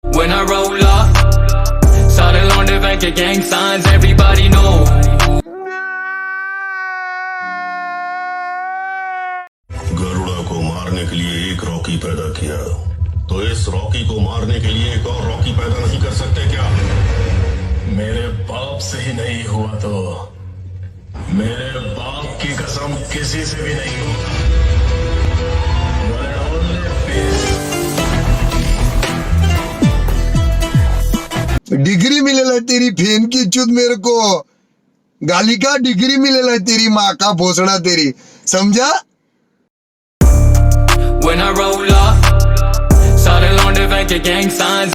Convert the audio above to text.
When I roll up, सारे लौंडे bank के gang signs, everybody know. Garuda को मारने के लिए एक रॉकी पैदा किया, तो इस रॉकी को मारने के लिए एक और रॉकी पैदा नहीं कर सकते क्या? मेरे बाप से ही नहीं हुआ तो मेरे बाप की कसम किसी से भी नहीं होगा। डिग्री मिलेला तेरी फेन की चुत मेरे को गाली का डिग्री मिलेला तेरी माँ का भोसड़ा तेरी समझा। When I roll up, सारे लौंडे बैंक के gang signs.